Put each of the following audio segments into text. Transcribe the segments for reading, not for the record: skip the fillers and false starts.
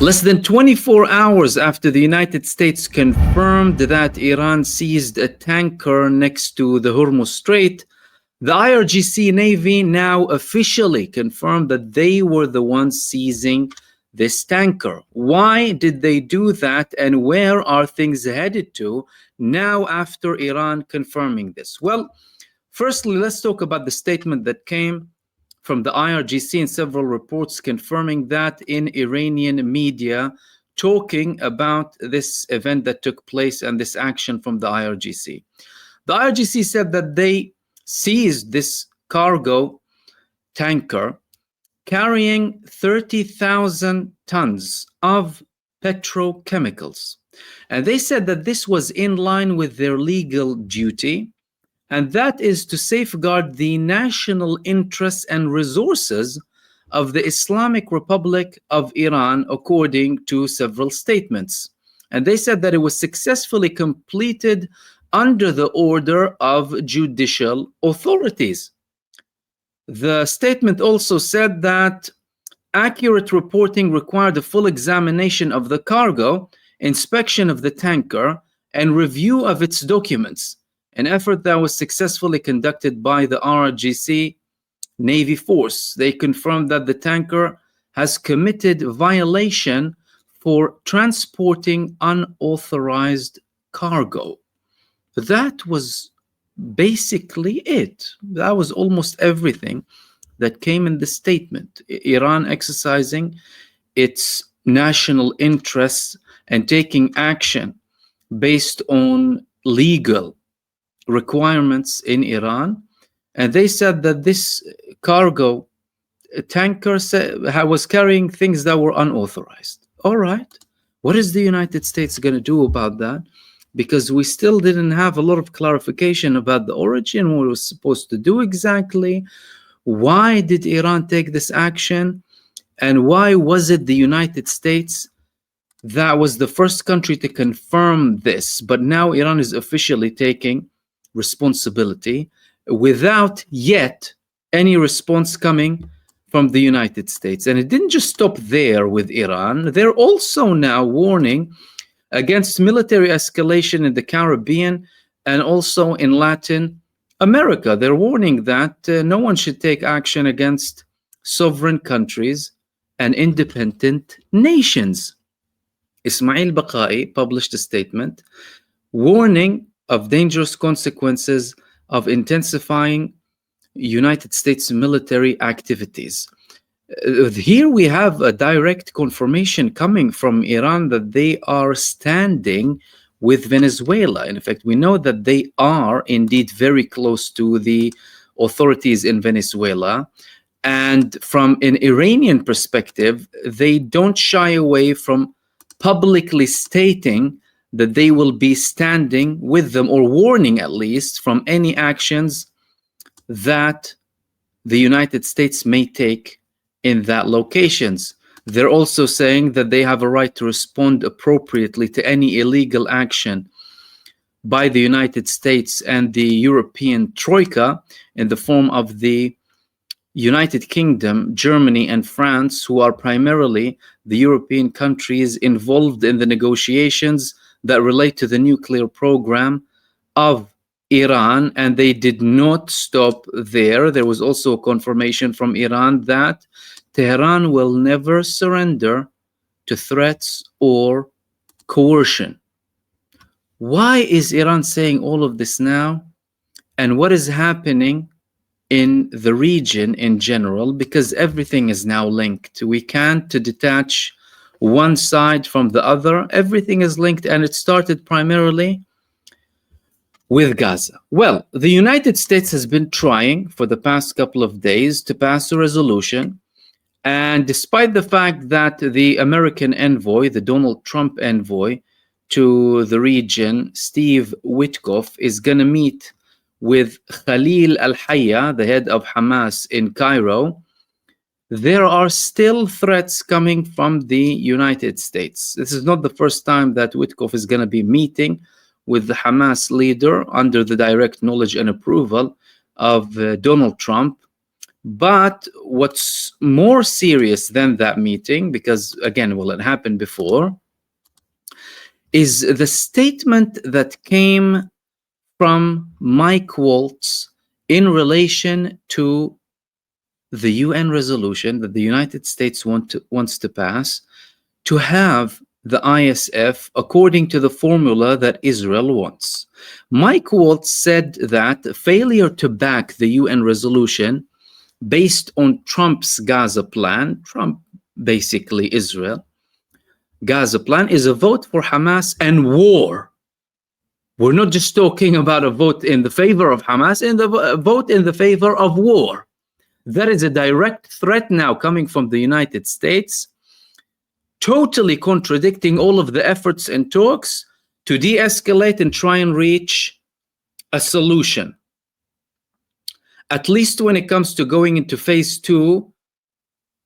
Less than 24 hours after the United States confirmed that Iran seized a tanker next to the Hormuz Strait, the IRGC Navy now officially confirmed that they were the ones seizing this tanker. Why did they do that, and where are things headed to now after Iran confirming this? Well, firstly, let's talk about the statement that came from the IRGC and several reports confirming that in Iranian media, talking about this event that took place and this action from the IRGC. The IRGC said that they seized this cargo tanker carrying 30,000 tons of petrochemicals. And they said that this was in line with their legal duty, and that is to safeguard the national interests and resources of the Islamic Republic of Iran, according to several statements. And they said that it was successfully completed under the order of judicial authorities. The statement also said that accurate reporting required a full examination of the cargo, inspection of the tanker, and review of its documents, an effort that was successfully conducted by the IRGC Navy Force. They confirmed that the tanker has committed violation for transporting unauthorized cargo. That was basically it. That was almost everything that came in the statement. Iran exercising its national interests and taking action based on legal requirements in Iran. And they said that this cargo tanker was carrying things that were unauthorized. All right. What is the United States going to do about that? Because we still didn't have a lot of clarification about the origin, what it was supposed to do exactly. Why did Iran take this action? And why was it the United States that was the first country to confirm this? But now Iran is officially taking responsibility without yet any response coming from the United States. And it didn't just stop there with Iran. They're also now warning against military escalation in the Caribbean and also in Latin America. They're warning that no one should take action against sovereign countries and independent nations. Ismail Baqai published a statement warning of dangerous consequences of intensifying United States military activities. Here we have a direct confirmation coming from Iran that they are standing with Venezuela. In fact, we know that they are indeed very close to the authorities in Venezuela. And from an Iranian perspective, they don't shy away from publicly stating that they will be standing with them, or warning at least from any actions that the United States may take in that locations. They're also saying that they have a right to respond appropriately to any illegal action by the United States and the European Troika in the form of the United Kingdom, Germany, and France, who are primarily the European countries involved in the negotiations that relate to the nuclear program of Iran. And they did not stop there. There was also a confirmation from Iran that Tehran will never surrender to threats or coercion. Why is Iran saying all of this now? And what is happening in the region in general? Because everything is now linked. We can't detach one side from the other. Everything is linked, and it started primarily with Gaza. Well, the United States has been trying for the past couple of days to pass a resolution. And despite the fact that the American envoy, the Donald Trump envoy to the region, Steve Witkoff, is going to meet with Khalil al-Hayya, the head of Hamas, in Cairo, there are still threats coming from the United States. This is not the first time that Witkoff is going to be meeting with the Hamas leader under the direct knowledge and approval of Donald Trump. But what's more serious than that meeting, because again, well, it happened before, is the statement that came from Mike Waltz in relation to the UN resolution that the United States wants to pass to have the ISF according to the formula that Israel wants. Mike Waltz said that failure to back the UN resolution based on Trump's Gaza plan, Trump basically Israel, Gaza plan is a vote for Hamas and war. We're not just talking about a vote in the favor of Hamas, a vote in the favor of war. That is a direct threat now coming from the United States, totally contradicting all of the efforts and talks to de-escalate and try and reach a solution. At least when it comes to going into phase 2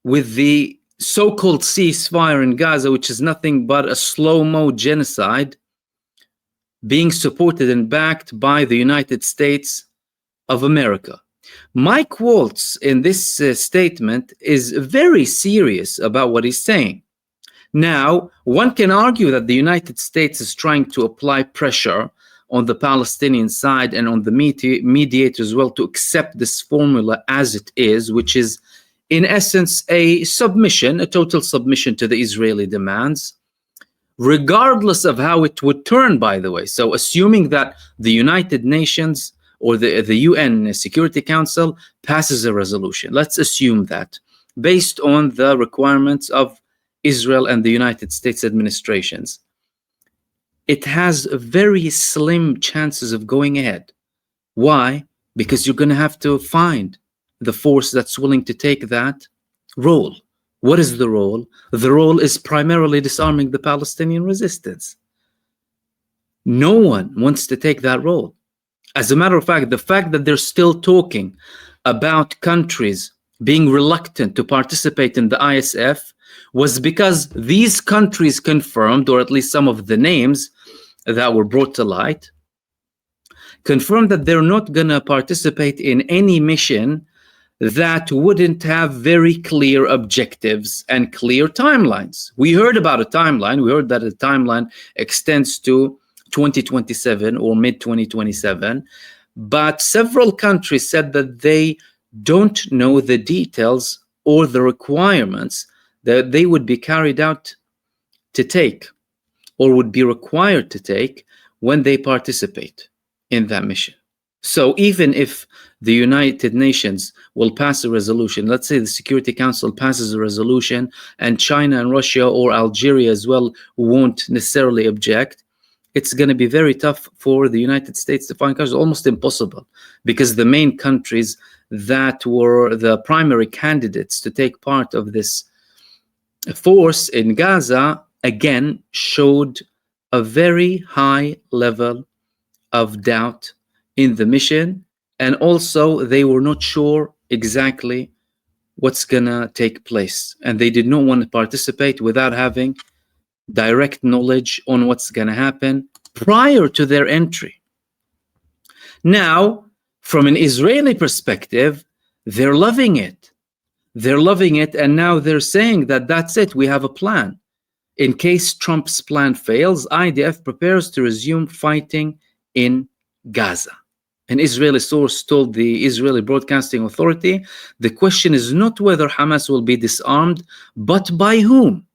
with the so-called ceasefire in Gaza, which is nothing but a slow-mo genocide being supported and backed by the United States of America. Mike Waltz in this statement is very serious about what he's saying. Now, one can argue that the United States is trying to apply pressure on the Palestinian side and on the mediator as well to accept this formula as it is, which is in essence a submission, a total submission to the Israeli demands, regardless of how it would turn, by the way. So assuming that the United Nations or the UN Security Council passes a resolution, let's assume that, based on the requirements of Israel and the United States administrations, it has very slim chances of going ahead. Why? Because you're going to have to find the force that's willing to take that role. What is the role? The role is primarily disarming the Palestinian resistance. No one wants to take that role. As a matter of fact, the fact that they're still talking about countries being reluctant to participate in the ISF was because these countries confirmed, or at least some of the names that were brought to light, confirmed that they're not going to participate in any mission that wouldn't have very clear objectives and clear timelines. We heard about a timeline. We heard that a timeline extends to 2027 or mid-2027, but several countries said that they don't know the details or the requirements that they would be carried out to take or would be required to take when they participate in that mission. So even if the United Nations will pass a resolution, let's say the Security Council passes a resolution and China and Russia or Algeria as well won't necessarily object, it's going to be very tough for the United States to find countries, almost impossible, because the main countries that were the primary candidates to take part of this force in Gaza, again, showed a very high level of doubt in the mission, and also they were not sure exactly what's gonna take place, and they did not want to participate without having direct knowledge on what's gonna happen prior to their entry. Now, from an Israeli perspective, they're loving it. They're loving it, and now they're saying that that's it, we have a plan. In case Trump's plan fails, IDF prepares to resume fighting in Gaza. An Israeli source told the Israeli Broadcasting Authority, the question is not whether Hamas will be disarmed, but by whom.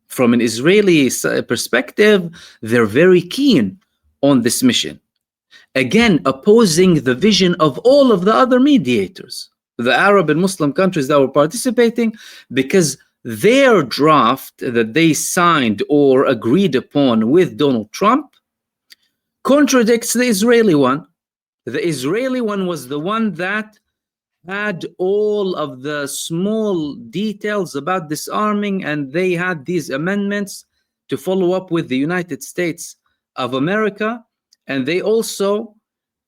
From an Israeli perspective, they're very keen on this mission. Again, opposing the vision of all of the other mediators, the Arab and Muslim countries that were participating, because their draft that they signed or agreed upon with Donald Trump contradicts the Israeli one. The Israeli one was the one that had all of the small details about disarming, and they had these amendments to follow up with the United States of America, and they also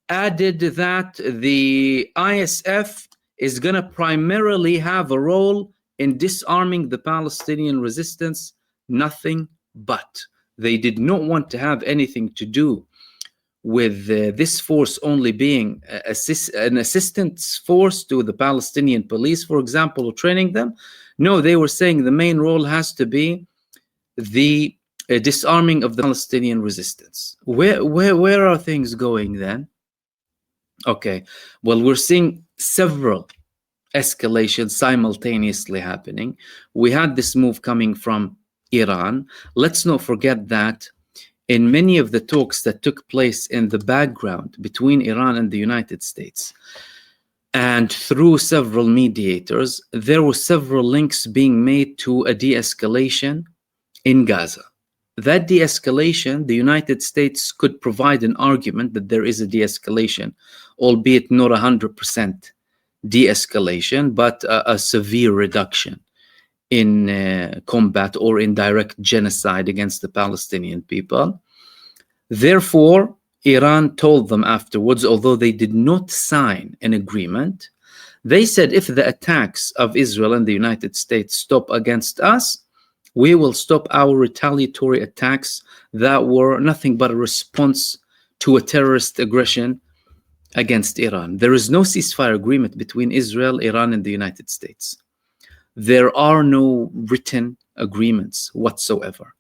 added that the ISF is going to primarily have a role in disarming the Palestinian resistance, nothing but. They did not want to have anything to do with this force only being an assistance force to the Palestinian police, for example, or training them. No, they were saying the main role has to be the disarming of the Palestinian resistance. Where are things going then? Okay, well, we're seeing several escalations simultaneously happening. We had this move coming from Iran. Let's not forget that in many of the talks that took place in the background between Iran and the United States, and through several mediators, there were several links being made to a de-escalation in Gaza. That de-escalation, the United States could provide an argument that there is a de-escalation, albeit not 100% de-escalation, but a severe reduction in combat or in direct genocide against the Palestinian people. Therefore, Iran told them afterwards, although they did not sign an agreement, they said if the attacks of Israel and the United States stop against us, we will stop our retaliatory attacks that were nothing but a response to a terrorist aggression against Iran. There is no ceasefire agreement between Israel, Iran, and the United States. There are no written agreements whatsoever.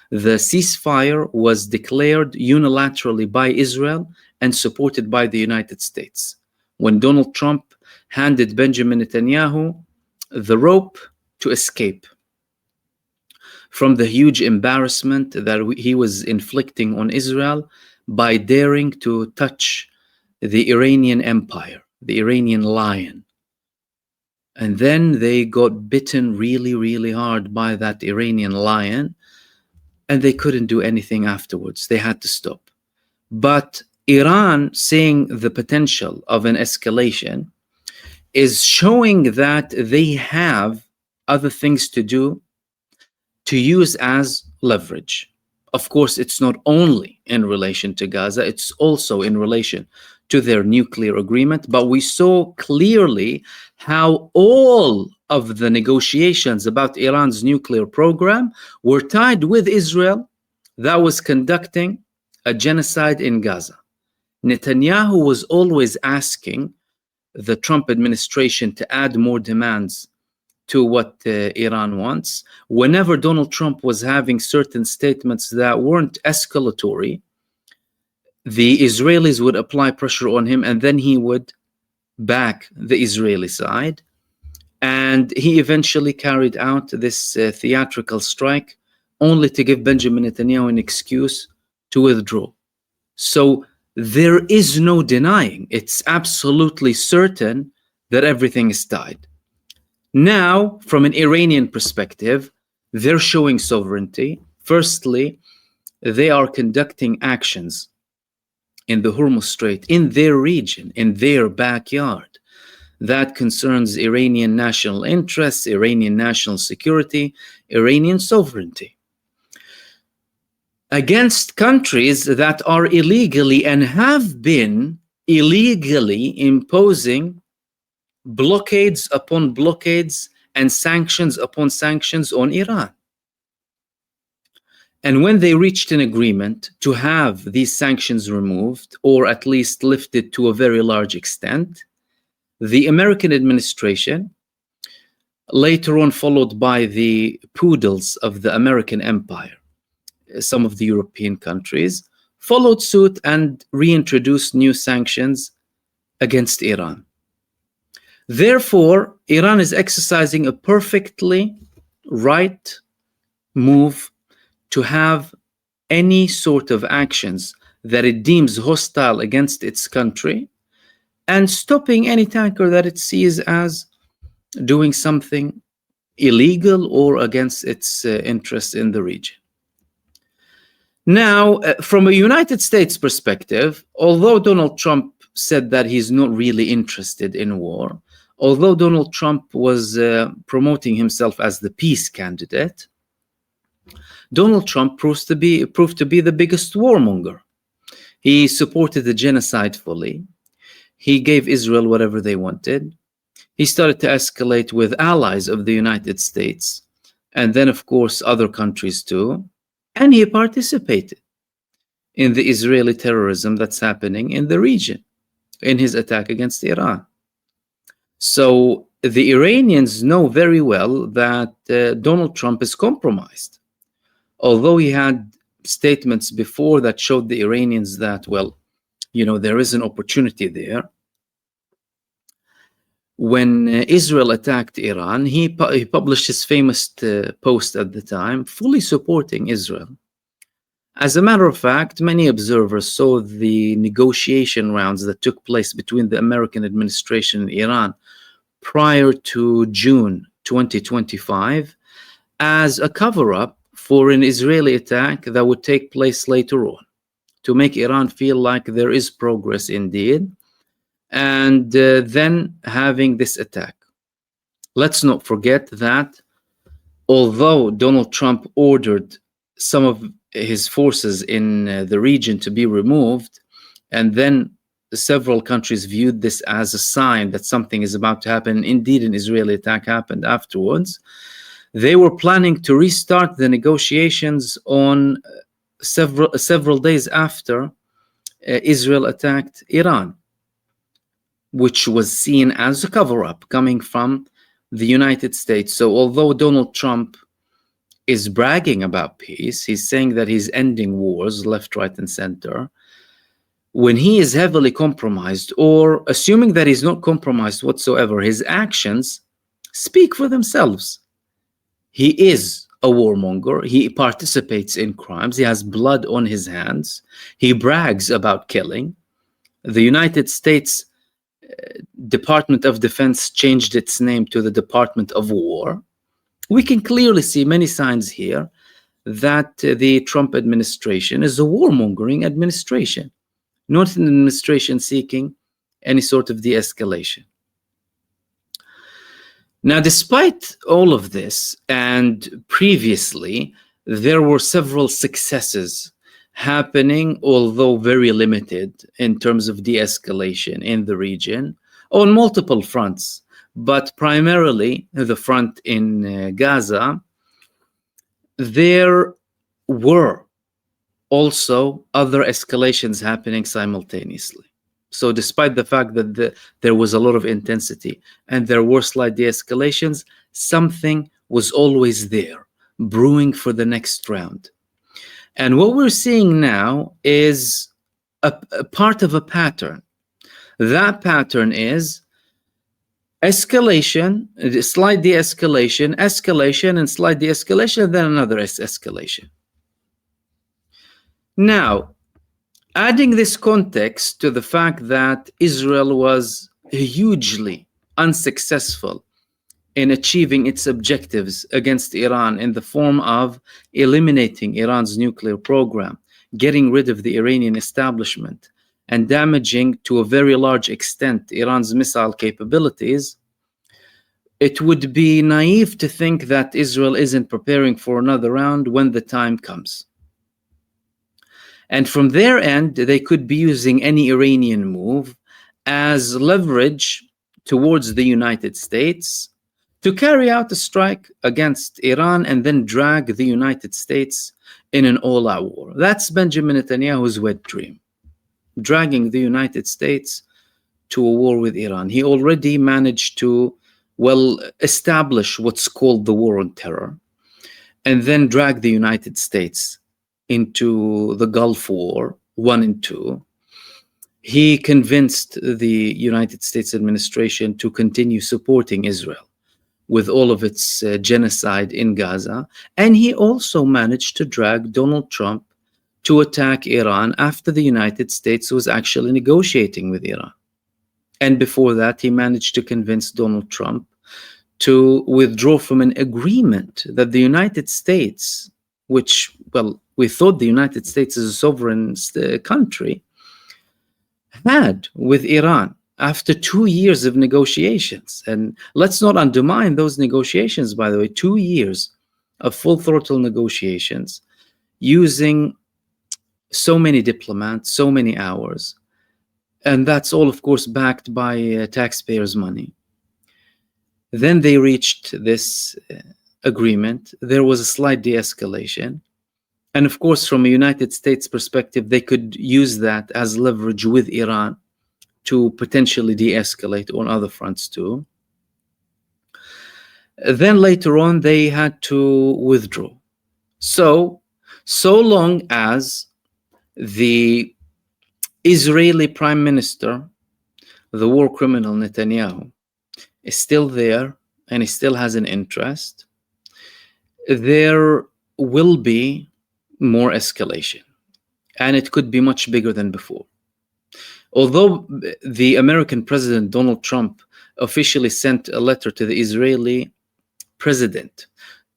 The ceasefire was declared unilaterally by Israel and supported by the United States. When Donald Trump handed Benjamin Netanyahu the rope to escape from the huge embarrassment that he was inflicting on Israel by daring to touch the Iranian empire, the Iranian lion. And then they got bitten really, really hard by that Iranian lion, and they couldn't do anything afterwards. They had to stop. But Iran, seeing the potential of an escalation, is showing that they have other things to do to use as leverage. Of course, it's not only in relation to Gaza, it's also in relation to their nuclear agreement. But we saw clearly how all of the negotiations about Iran's nuclear program were tied with Israel that was conducting a genocide in Gaza. Netanyahu was always asking the Trump administration to add more demands to what Iran wants. Whenever Donald Trump was having certain statements that weren't escalatory, the Israelis would apply pressure on him, and then he would back the Israeli side. And he eventually carried out this theatrical strike only to give Benjamin Netanyahu an excuse to withdraw. So there is no denying. It's absolutely certain that everything is tied. Now, from an Iranian perspective, they're showing sovereignty. Firstly, they are conducting actions in the Hormuz Strait, in their region, in their backyard. That concerns Iranian national interests, Iranian national security, Iranian sovereignty, against countries that are illegally and have been illegally imposing blockades upon blockades and sanctions upon sanctions on Iran. And when they reached an agreement to have these sanctions removed, or at least lifted to a very large extent, the American administration, later on followed by the poodles of the American empire, some of the European countries, followed suit and reintroduced new sanctions against Iran. Therefore, Iran is exercising a perfectly right move to have any sort of actions that it deems hostile against its country, and stopping any tanker that it sees as doing something illegal or against its interests in the region. Now, from a United States perspective, although Donald Trump said that he's not really interested in war, although Donald Trump was promoting himself as the peace candidate, Donald Trump proved to be the biggest warmonger. He supported the genocide fully. He gave Israel whatever they wanted. He started to escalate with allies of the United States, and then, of course, other countries too. And he participated. in the Israeli terrorism that's happening in the region, in his attack against Iran. So the Iranians know very well that Donald Trump is compromised. Although he had statements before that showed the Iranians that, well, there is an opportunity there. When Israel attacked Iran, he published his famous post at the time, fully supporting Israel. As a matter of fact, many observers saw the negotiation rounds that took place between the American administration and Iran prior to June 2025 as a cover-up for an Israeli attack that would take place later on, to make Iran feel like there is progress indeed, and then having this attack. Let's not forget that although Donald Trump ordered some of his forces in the region to be removed, and then several countries viewed this as a sign that something is about to happen. Indeed, an Israeli attack happened afterwards. They were planning to restart the negotiations on several days after Israel attacked Iran, which was seen as a cover-up coming from the United States. So although Donald Trump is bragging about peace, he's saying that he's ending wars left, right, and center. When he is heavily compromised, or assuming that he's not compromised whatsoever, his actions speak for themselves. He is a warmonger. He participates in crimes. He has blood on his hands. He brags about killing. The United States Department of Defense changed its name to the Department of War. We can clearly see many signs here that the Trump administration is a warmongering administration, not an administration seeking any sort of de-escalation. Now, despite all of this, and previously, there were several successes happening, although very limited in terms of de-escalation in the region on multiple fronts, but primarily the front in Gaza. There were also other escalations happening simultaneously. So despite the fact that there was a lot of intensity and there were slight de-escalations, something was always there, brewing for the next round. And what we're seeing now is a part of a pattern. That pattern is escalation, slight de-escalation, escalation, and slight de-escalation, and then another escalation. Now, adding this context to the fact that Israel was hugely unsuccessful in achieving its objectives against Iran in the form of eliminating Iran's nuclear program, getting rid of the Iranian establishment, and damaging to a very large extent Iran's missile capabilities, it would be naive to think that Israel isn't preparing for another round when the time comes. And from their end, they could be using any Iranian move as leverage towards the United States to carry out a strike against Iran and then drag the United States in an all-out war. That's Benjamin Netanyahu's wet dream, dragging the United States to a war with Iran. He already managed to, establish what's called the war on terror, and then drag the United States into the Gulf War 1 and 2. He convinced the United States administration to continue supporting Israel with all of its genocide in Gaza. And he also managed to drag Donald Trump to attack Iran after the United States was actually negotiating with Iran. And before that, he managed to convince Donald Trump to withdraw from an agreement that the United States, which, we thought the United States is a sovereign country, had with Iran after 2 years of negotiations. And let's not undermine those negotiations, by the way, 2 years of full throttle negotiations, using so many diplomats, so many hours. And that's all, of course, backed by taxpayers' money. Then they reached this agreement. There was a slight de-escalation. And of course, from a United States perspective, they could use that as leverage with Iran to potentially de-escalate on other fronts too. Then later on, they had to withdraw. So long as the Israeli Prime Minister, the war criminal Netanyahu, is still there and he still has an interest, there will be more escalation, and it could be much bigger than before. Although the American president, Donald Trump, officially sent a letter to the Israeli president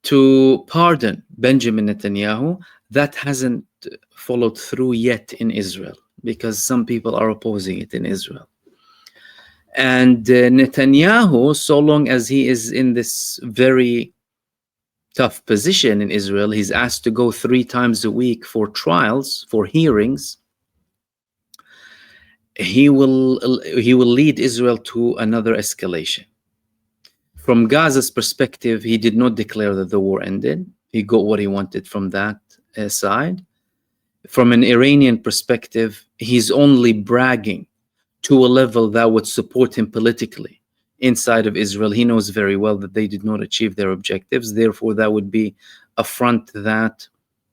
to pardon Benjamin Netanyahu, that hasn't followed through yet in Israel, because some people are opposing it in Israel. And Netanyahu, so long as he is in this very tough position in Israel, he's asked to go 3 times a week for trials, for hearings, he will lead Israel to another escalation. From Gaza's perspective, he did not declare that the war ended. He got what he wanted from that side. From an Iranian perspective, he's only bragging to a level that would support him politically inside of Israel. He knows very well that they did not achieve their objectives. Therefore, that would be a front that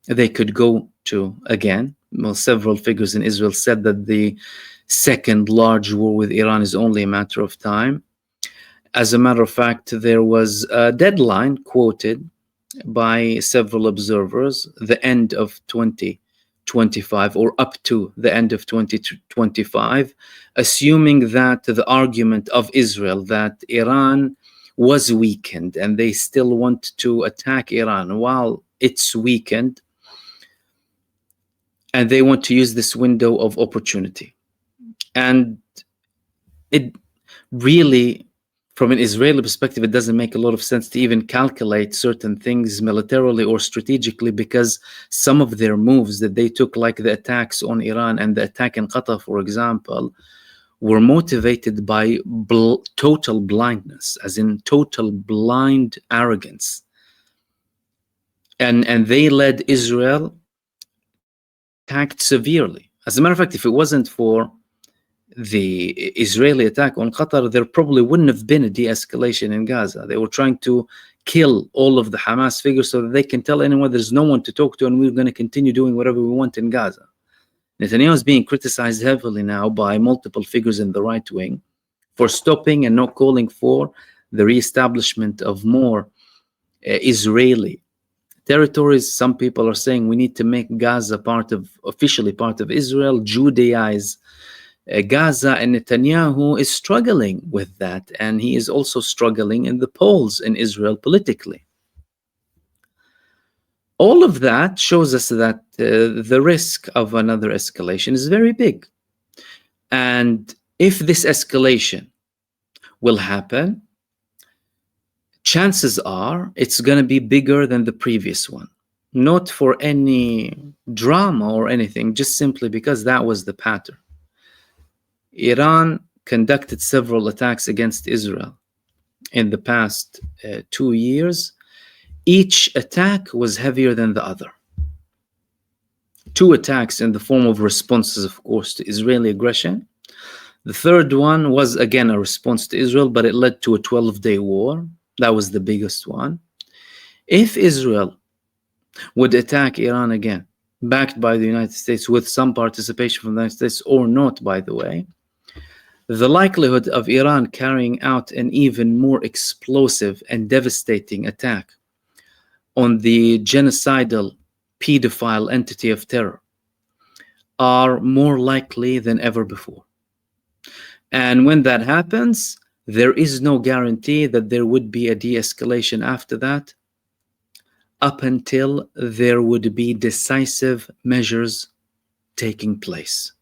they could go to again. Well, several figures in Israel said that the second large war with Iran is only a matter of time. As a matter of fact, there was a deadline quoted by several observers, the end of 2025 or up to the end of 2025, assuming that the argument of Israel that Iran was weakened and they still want to attack Iran while it's weakened, and they want to use this window of opportunity. And it really, from an Israeli perspective, it doesn't make a lot of sense to even calculate certain things militarily or strategically, because some of their moves that they took, like the attacks on Iran and the attack in Qatar, for example, were motivated by total blindness, as in total blind arrogance. And they led Israel, attacked severely. As a matter of fact, if it wasn't for the Israeli attack on Qatar, there probably wouldn't have been a de-escalation in Gaza. They were trying to kill all of the Hamas figures so that they can tell anyone there's no one to talk to and we're going to continue doing whatever we want in Gaza. Netanyahu is being criticized heavily now by multiple figures in the right wing for stopping and not calling for the reestablishment of more Israeli territories. Some people are saying we need to make Gaza officially part of Israel, Judaize Gaza, and Netanyahu is struggling with that, and he is also struggling in the polls in Israel politically. All of that shows us that the risk of another escalation is very big. And if this escalation will happen, chances are it's going to be bigger than the previous one. Not for any drama or anything, just simply because that was the pattern. Iran conducted several attacks against Israel in the past 2 years. Each attack was heavier than the other. 2 attacks in the form of responses, of course, to Israeli aggression. The third one was, again, a response to Israel, but it led to a 12-day war. That was the biggest one. If Israel would attack Iran again, backed by the United States, with some participation from the United States or not, by the way, the likelihood of Iran carrying out an even more explosive and devastating attack on the genocidal pedophile entity of terror are more likely than ever before. And when that happens, there is no guarantee that there would be a de-escalation after that, up until there would be decisive measures taking place.